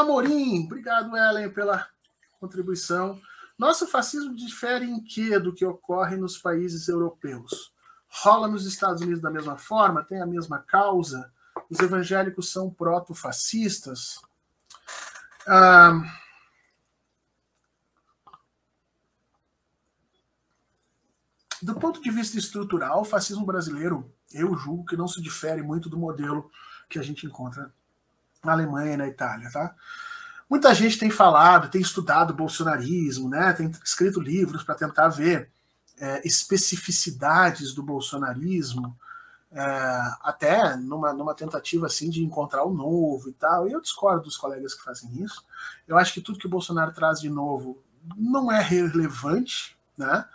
Amorim, obrigado, Ellen, pela contribuição. Nosso fascismo difere em quê do que ocorre nos países europeus? Rola nos Estados Unidos da mesma forma? Tem a mesma causa? Os evangélicos são proto-fascistas? Do ponto de vista estrutural, o fascismo brasileiro, eu julgo que não se difere muito do modelo que a gente encontra na Alemanha e na Itália, tá? Muita gente tem falado, tem estudado bolsonarismo, né? Tem escrito livros para tentar ver especificidades do bolsonarismo, até numa tentativa assim de encontrar o novo e tal. E eu discordo dos colegas que fazem isso. Eu acho que tudo que o Bolsonaro traz de novo não é relevante, né?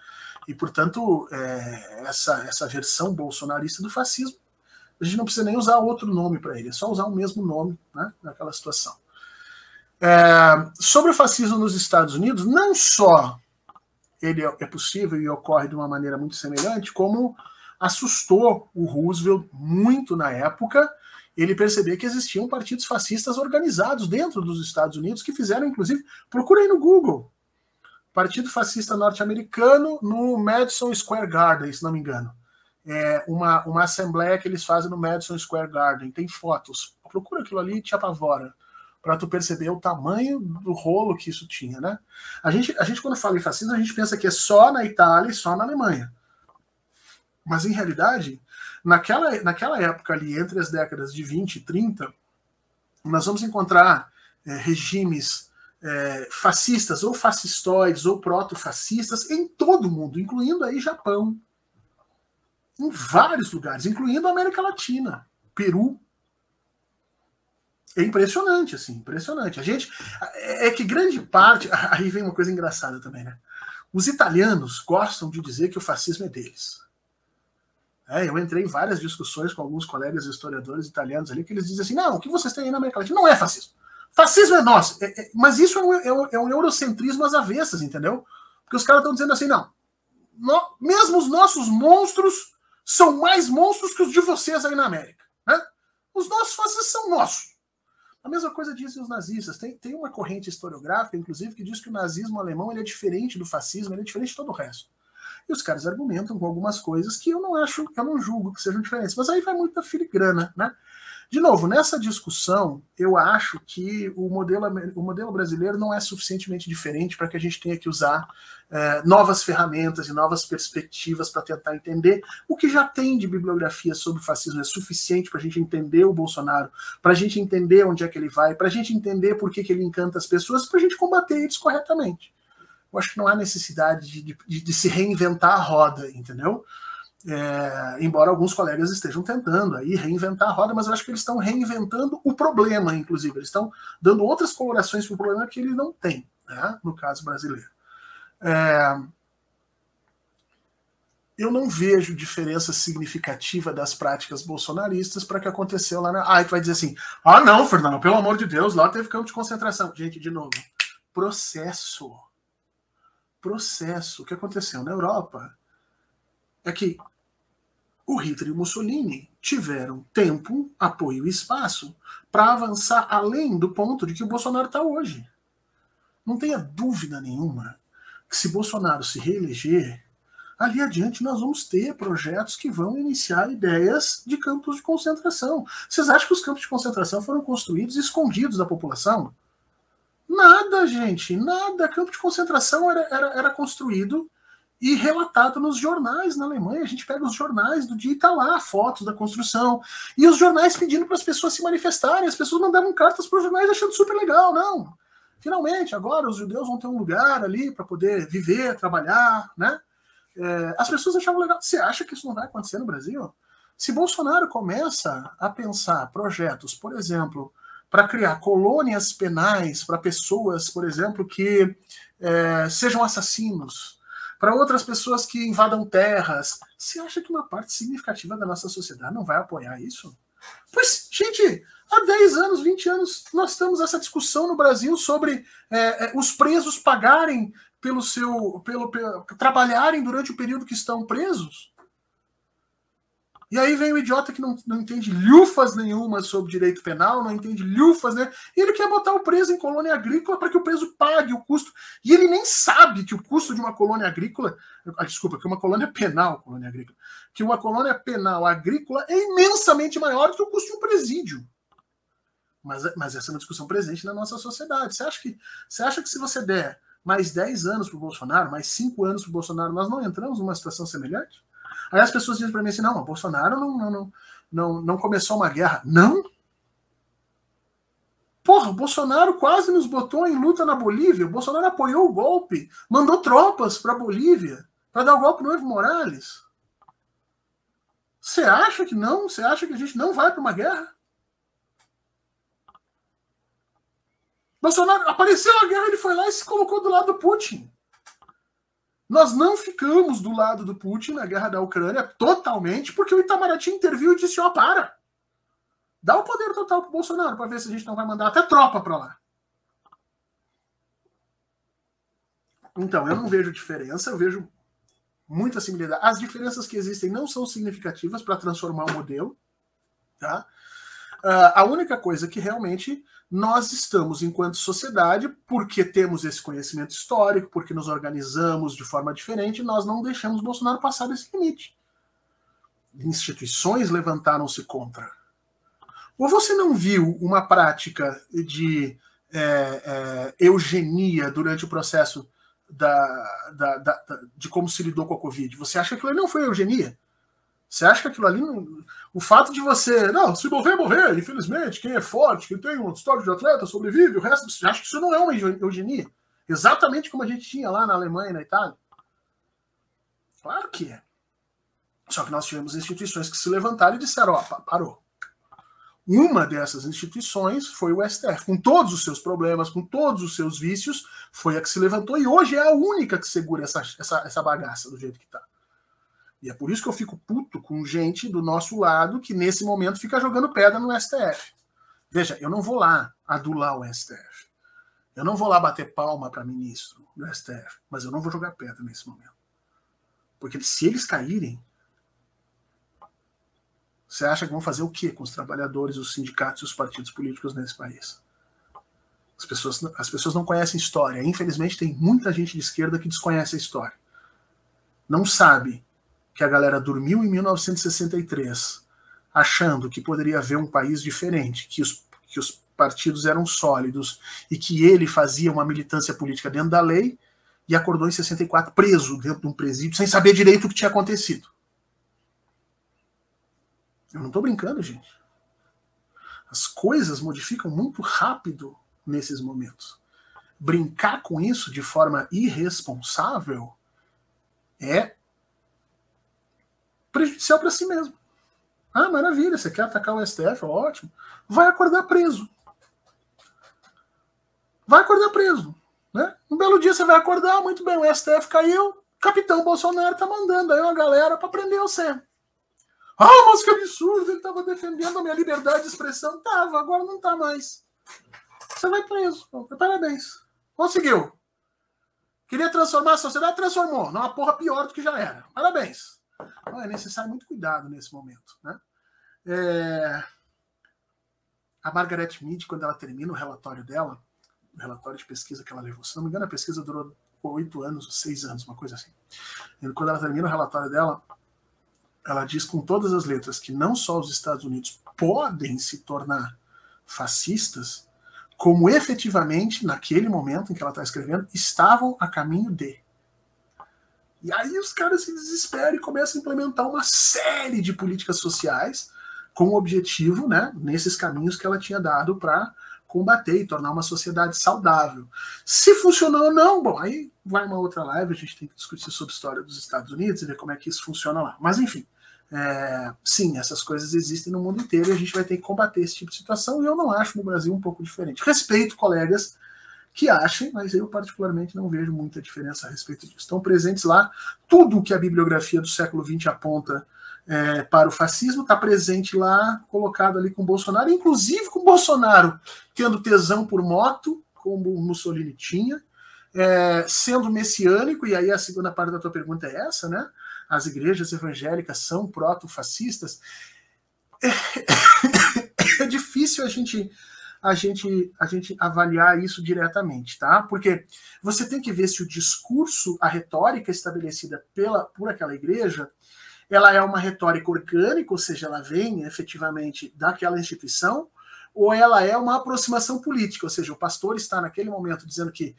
E, portanto, essa versão bolsonarista do fascismo, a gente não precisa nem usar outro nome para ele, é só usar o mesmo nome, né, naquela situação. Sobre o fascismo nos Estados Unidos, não só ele é possível e ocorre de uma maneira muito semelhante, como assustou o Roosevelt muito na época ele perceber que existiam partidos fascistas organizados dentro dos Estados Unidos que fizeram, inclusive, procurem no Google, Partido Fascista Norte-Americano no Madison Square Garden, se não me engano. Uma assembleia que eles fazem no Madison Square Garden. Tem fotos. Procura aquilo ali e te apavora, para tu perceber o tamanho do rolo que isso tinha, né? A gente, quando fala em fascismo, a gente pensa que é só na Itália e só na Alemanha. Mas, em realidade, naquela época ali, entre as décadas de 20 e 30, nós vamos encontrar regimes fascistas, ou fascistoides, ou proto-fascistas, em todo o mundo, incluindo aí Japão, em vários lugares, incluindo a América Latina, Peru. É impressionante, assim, impressionante. A gente, que grande parte, aí vem uma coisa engraçada também, né? Os italianos gostam de dizer que o fascismo é deles. Eu entrei em várias discussões com alguns colegas historiadores italianos ali, que eles dizem assim, não, o que vocês têm aí na América Latina não é fascismo. Fascismo é nosso. Mas isso é um eurocentrismo às avessas, entendeu? Porque os caras estão dizendo assim, não, mesmo os nossos monstros são mais monstros que os de vocês aí na América. Né? Os nossos fascistas são nossos. A mesma coisa dizem os nazistas. Tem uma corrente historiográfica, inclusive, que diz que o nazismo alemão ele é diferente do fascismo, ele é diferente de todo o resto. E os caras argumentam com algumas coisas que eu não julgo que sejam diferentes. Mas aí vai muito da filigrana, né? De novo, nessa discussão, eu acho que o modelo brasileiro não é suficientemente diferente para que a gente tenha que usar novas ferramentas e novas perspectivas para tentar entender. O que já tem de bibliografia sobre o fascismo é suficiente para a gente entender o Bolsonaro, para a gente entender onde é que ele vai, para a gente entender por que ele encanta as pessoas, para a gente combater eles corretamente. Eu acho que não há necessidade de se reinventar a roda, entendeu? Embora alguns colegas estejam tentando aí reinventar a roda, mas eu acho que eles estão reinventando o problema, inclusive. Eles estão dando outras colorações para o problema que ele não tem, né, no caso brasileiro. Eu não vejo diferença significativa das práticas bolsonaristas para o que aconteceu lá na... Aí tu vai dizer assim, não, Fernando, pelo amor de Deus, lá teve campo de concentração. Gente, de novo, processo. O que aconteceu na Europa é que o Hitler e o Mussolini tiveram tempo, apoio e espaço para avançar além do ponto de que o Bolsonaro está hoje. Não tenha dúvida nenhuma que se Bolsonaro se reeleger, ali adiante nós vamos ter projetos que vão iniciar ideias de campos de concentração. Vocês acham que os campos de concentração foram construídos escondidos da população? Nada, gente, nada. Campo de concentração era construído e relatado nos jornais na Alemanha. A gente pega os jornais do dia e tá lá fotos da construção. E os jornais pedindo para as pessoas se manifestarem. As pessoas mandavam cartas para os jornais achando super legal. Não. Finalmente, agora os judeus vão ter um lugar ali para poder viver, trabalhar, né? As pessoas achavam legal. Você acha que isso não vai acontecer no Brasil? Se Bolsonaro começa a pensar projetos, por exemplo, para criar colônias penais para pessoas, por exemplo, que sejam assassinos, para outras pessoas que invadam terras, você acha que uma parte significativa da nossa sociedade não vai apoiar isso? Pois, gente, há 10 anos, 20 anos, nós temos essa discussão no Brasil sobre os presos pagarem trabalharem durante o período que estão presos. E aí vem o idiota que não entende lhufas nenhuma sobre direito penal, não entende lhufas, né? E ele quer botar o preso em colônia agrícola para que o preso pague o custo. E ele nem sabe que o custo de uma colônia agrícola, que uma colônia penal, colônia agrícola, que uma colônia penal agrícola é imensamente maior do que o custo de um presídio. Mas essa é uma discussão presente na nossa sociedade. Você acha que se você der mais 10 anos para o Bolsonaro, mais 5 anos para o Bolsonaro, nós não entramos numa situação semelhante? Aí as pessoas dizem para mim assim, não, o Bolsonaro não começou uma guerra. Não? Porra, o Bolsonaro quase nos botou em luta na Bolívia. O Bolsonaro apoiou o golpe, mandou tropas para a Bolívia para dar o golpe no Evo Morales. Você acha que não? Você acha que a gente não vai para uma guerra? Bolsonaro apareceu a guerra, ele foi lá e se colocou do lado do Putin. Nós não ficamos do lado do Putin na guerra da Ucrânia totalmente, porque o Itamaraty interviu e disse, ó, para. Dá o poder total pro Bolsonaro para ver se a gente não vai mandar até tropa para lá. Então, eu não vejo diferença, eu vejo muita similaridade. As diferenças que existem não são significativas para transformar o modelo, tá? A única coisa que realmente nós estamos, enquanto sociedade, porque temos esse conhecimento histórico, porque nos organizamos de forma diferente, nós não deixamos Bolsonaro passar desse limite. Instituições levantaram-se contra. Ou você não viu uma prática de eugenia durante o processo de como se lidou com a Covid? Você acha que aquilo ali não foi eugenia? Você acha que aquilo ali... O fato de você... Não, se morrer, morrer. Infelizmente, quem é forte, quem tem um histórico de atleta, sobrevive. O resto... Você acha que isso não é uma eugenia? Exatamente como a gente tinha lá na Alemanha e na Itália? Claro que é. Só que nós tivemos instituições que se levantaram e disseram, ó, parou. Uma dessas instituições foi o STF. Com todos os seus problemas, com todos os seus vícios, foi a que se levantou e hoje é a única que segura essa bagaça do jeito que está. E é por isso que eu fico puto com gente do nosso lado que nesse momento fica jogando pedra no STF. Veja, eu não vou lá adular o STF. Eu não vou lá bater palma para ministro do STF, mas eu não vou jogar pedra nesse momento. Porque se eles caírem, você acha que vão fazer o quê com os trabalhadores, os sindicatos e os partidos políticos nesse país? As pessoas não conhecem história. Infelizmente tem muita gente de esquerda que desconhece a história. Não sabe que a galera dormiu em 1963, achando que poderia haver um país diferente, que os partidos eram sólidos e que ele fazia uma militância política dentro da lei e acordou em 64 preso dentro de um presídio sem saber direito o que tinha acontecido. Eu não estou brincando, gente. As coisas modificam muito rápido nesses momentos. Brincar com isso de forma irresponsável é prejudicial para si mesmo. Ah, maravilha, você quer atacar o STF? Ótimo. Vai acordar preso. Vai acordar preso. Né? Um belo dia você vai acordar, muito bem, o STF caiu, o capitão Bolsonaro tá mandando aí uma galera para prender você. Ah, mas que absurdo, ele estava defendendo a minha liberdade de expressão. Tava, agora não tá mais. Você vai preso. Parabéns. Conseguiu. Queria transformar a sociedade? Transformou. Não, uma porra pior do que já era. Parabéns. É necessário muito cuidado nesse momento. Né? A Margaret Mead, quando ela termina o relatório dela, o relatório de pesquisa que ela levou, se não me engano, a pesquisa durou 8 anos, 6 anos, uma coisa assim. E quando ela termina o relatório dela, ela diz com todas as letras que não só os Estados Unidos podem se tornar fascistas, como efetivamente, naquele momento em que ela está escrevendo, estavam a caminho de. E aí os caras se desesperam e começam a implementar uma série de políticas sociais com o objetivo, né, nesses caminhos que ela tinha dado para combater e tornar uma sociedade saudável. Se funcionou ou não, bom, aí vai uma outra live, a gente tem que discutir sobre a história dos Estados Unidos e ver como é que isso funciona lá. Mas enfim, sim, essas coisas existem no mundo inteiro e a gente vai ter que combater esse tipo de situação e eu não acho no Brasil um pouco diferente. Respeito colegas que achem, mas eu particularmente não vejo muita diferença a respeito disso. Estão presentes lá, tudo o que a bibliografia do século XX aponta para o fascismo está presente lá, colocado ali com Bolsonaro, inclusive com Bolsonaro tendo tesão por moto, como o Mussolini tinha, sendo messiânico, e aí a segunda parte da tua pergunta é essa, né? as igrejas evangélicas são proto-fascistas, é difícil a gente avaliar isso diretamente, tá? Porque você tem que ver se o discurso, a retórica estabelecida por aquela igreja, ela é uma retórica orgânica, ou seja, ela vem efetivamente daquela instituição, ou ela é uma aproximação política, ou seja, o pastor está naquele momento dizendo que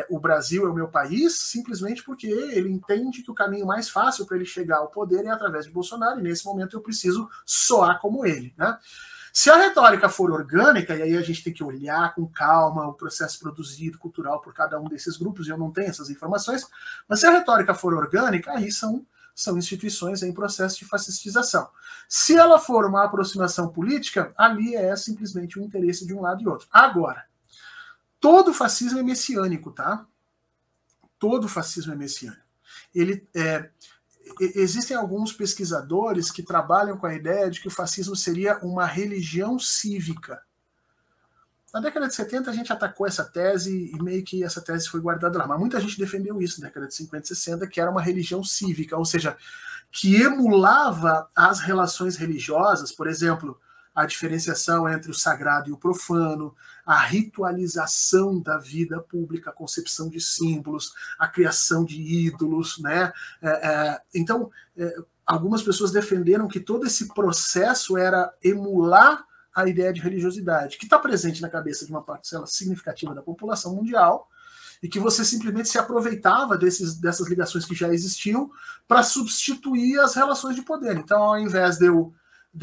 o Brasil é o meu país, simplesmente porque ele entende que o caminho mais fácil para ele chegar ao poder é através de Bolsonaro, e nesse momento eu preciso soar como ele, né? Se a retórica for orgânica, e aí a gente tem que olhar com calma o processo produzido, cultural por cada um desses grupos, e eu não tenho essas informações, mas se a retórica for orgânica, aí são instituições em processo de fascistização. Se ela for uma aproximação política, ali é simplesmente o interesse de um lado e outro. Agora, todo fascismo é messiânico, tá? Todo fascismo é messiânico. Existem alguns pesquisadores que trabalham com a ideia de que o fascismo seria uma religião cívica. Na década de 70 a gente atacou essa tese e meio que essa tese foi guardada lá, mas muita gente defendeu isso na década de 50 e 60, que era uma religião cívica, ou seja, que emulava as relações religiosas, por exemplo, a diferenciação entre o sagrado e o profano, a ritualização da vida pública, a concepção de símbolos, a criação de ídolos, né? Então, algumas pessoas defenderam que todo esse processo era emular a ideia de religiosidade, que está presente na cabeça de uma parcela significativa da população mundial, e que você simplesmente se aproveitava dessas ligações que já existiam para substituir as relações de poder. Então, ao invés de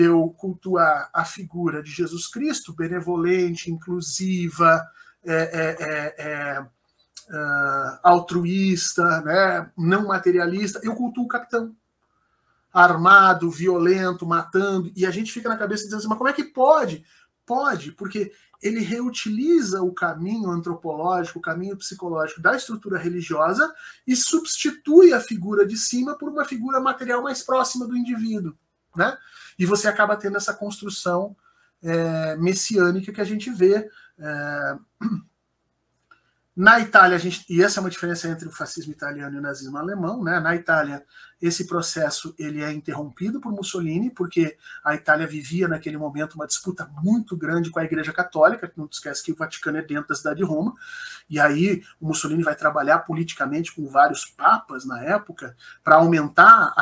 eu cultuar a figura de Jesus Cristo, benevolente, inclusiva, altruísta, né, não materialista, eu cultuo o capitão. Armado, violento, matando, e a gente fica na cabeça dizendo assim, mas como é que pode? Pode, porque ele reutiliza o caminho antropológico, o caminho psicológico da estrutura religiosa e substitui a figura de cima por uma figura material mais próxima do indivíduo, né? E você acaba tendo essa construção messiânica que a gente vê na Itália, e essa é uma diferença entre o fascismo italiano e o nazismo alemão, né? Na Itália, esse processo ele é interrompido por Mussolini, porque a Itália vivia naquele momento uma disputa muito grande com a Igreja Católica, que não esquece que o Vaticano é dentro da cidade de Roma, e aí o Mussolini vai trabalhar politicamente com vários papas na época para aumentar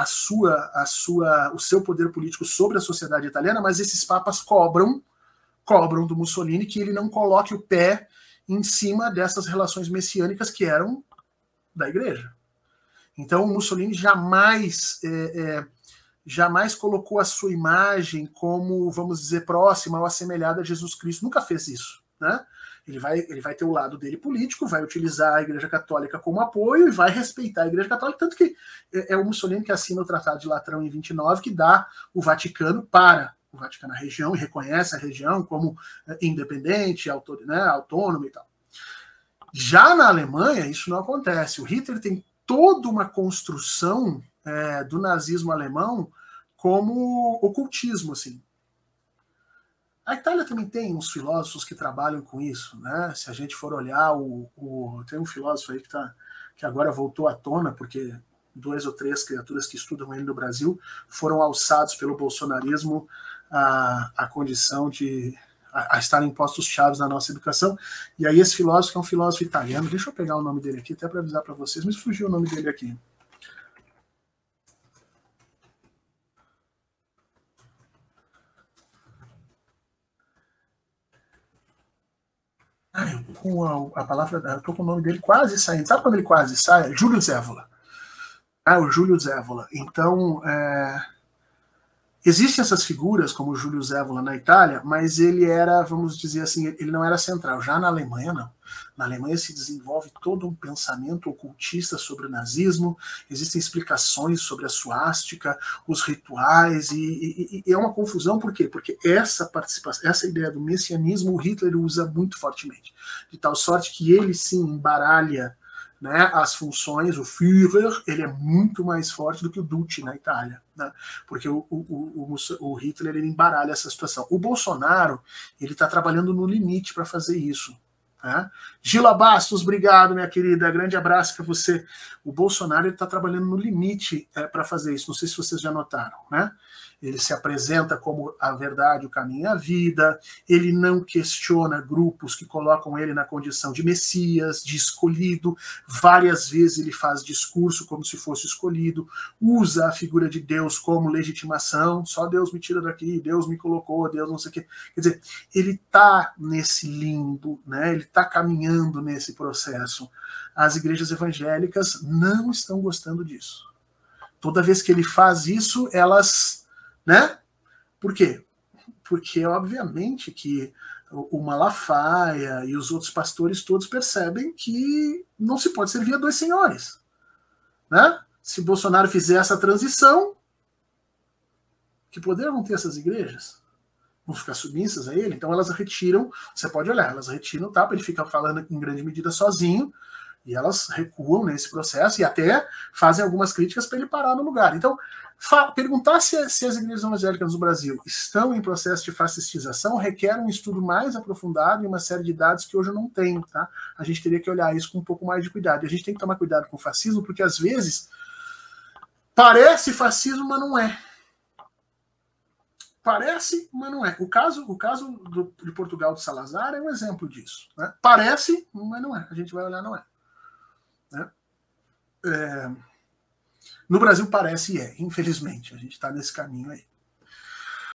o seu poder político sobre a sociedade italiana, mas esses papas cobram do Mussolini que ele não coloque o pé em cima dessas relações messiânicas que eram da igreja. Então, o Mussolini jamais colocou a sua imagem como, vamos dizer, próxima ou assemelhada a Jesus Cristo. Nunca fez isso, né? Ele vai ter o lado dele político, vai utilizar a Igreja Católica como apoio e vai respeitar a Igreja Católica, tanto que é o Mussolini que assina o Tratado de Latrão em 29, que dá o Vaticano para o Vaticano, a região, e reconhece a região como independente, autônoma e tal. Já na Alemanha, isso não acontece. O Hitler tem toda uma construção do nazismo alemão como ocultismo, assim. A Itália também tem uns filósofos que trabalham com isso, né? Se a gente for olhar, tem um filósofo aí que agora voltou à tona, porque 2 ou 3 criaturas que estudam ele no Brasil foram alçados pelo bolsonarismo a condição de a estarem postos chaves na nossa educação. E aí esse filósofo, que é um filósofo italiano, deixa eu pegar o nome dele aqui, até para avisar para vocês, mas fugiu o nome dele aqui. Com a palavra, eu tô com o nome dele quase saindo. Sabe quando ele quase sai? Júlio Zévola. O Júlio Zévola. Então, existem essas figuras, como o Júlio Zévola na Itália, mas ele era, vamos dizer assim, ele não era central. Já na Alemanha, não. Na Alemanha se desenvolve todo um pensamento ocultista sobre o nazismo, existem explicações sobre a suástica, os rituais, e é uma confusão, por quê? Porque essa participação, essa ideia do messianismo, o Hitler usa muito fortemente, de tal sorte que ele sim embaralha, né, as funções. O Führer ele é muito mais forte do que o Duce na Itália, né, porque o Hitler ele embaralha essa situação. O Bolsonaro ele está trabalhando no limite para fazer isso. Né? Gila Bastos, obrigado, minha querida. Grande abraço para você. O Bolsonaro está trabalhando no limite para fazer isso. Não sei se vocês já notaram, né? Ele se apresenta como a verdade, o caminho e a vida. Ele não questiona grupos que colocam ele na condição de Messias, de escolhido. Várias vezes ele faz discurso como se fosse escolhido. Usa a figura de Deus como legitimação. Só Deus me tira daqui, Deus me colocou, Deus não sei o quê. Quer dizer, ele está nesse limbo, né? Ele está caminhando nesse processo. As igrejas evangélicas não estão gostando disso. Toda vez que ele faz isso, elas... Né? Por quê? Porque, obviamente, que o Malafaia e os outros pastores todos percebem que não se pode servir a dois senhores. Né? Se Bolsonaro fizer essa transição, que poder vão ter essas igrejas? Vão ficar submissas a ele? Então elas retiram, você pode olhar, elas retiram o tapa, ele fica falando em grande medida sozinho, e elas recuam nesse processo e até fazem algumas críticas para ele parar no lugar. Então, perguntar se as igrejas evangélicas no Brasil estão em processo de fascistização requer um estudo mais aprofundado e uma série de dados que hoje eu não tenho. Tá? A gente teria que olhar isso com um pouco mais de cuidado. E a gente tem que tomar cuidado com o fascismo, porque às vezes parece fascismo, mas não é. Parece, mas não é. O caso de Portugal de Salazar é um exemplo disso. Né? Parece, mas não é. A gente vai olhar, não é. Né? No Brasil parece e é, infelizmente. A gente está nesse caminho aí.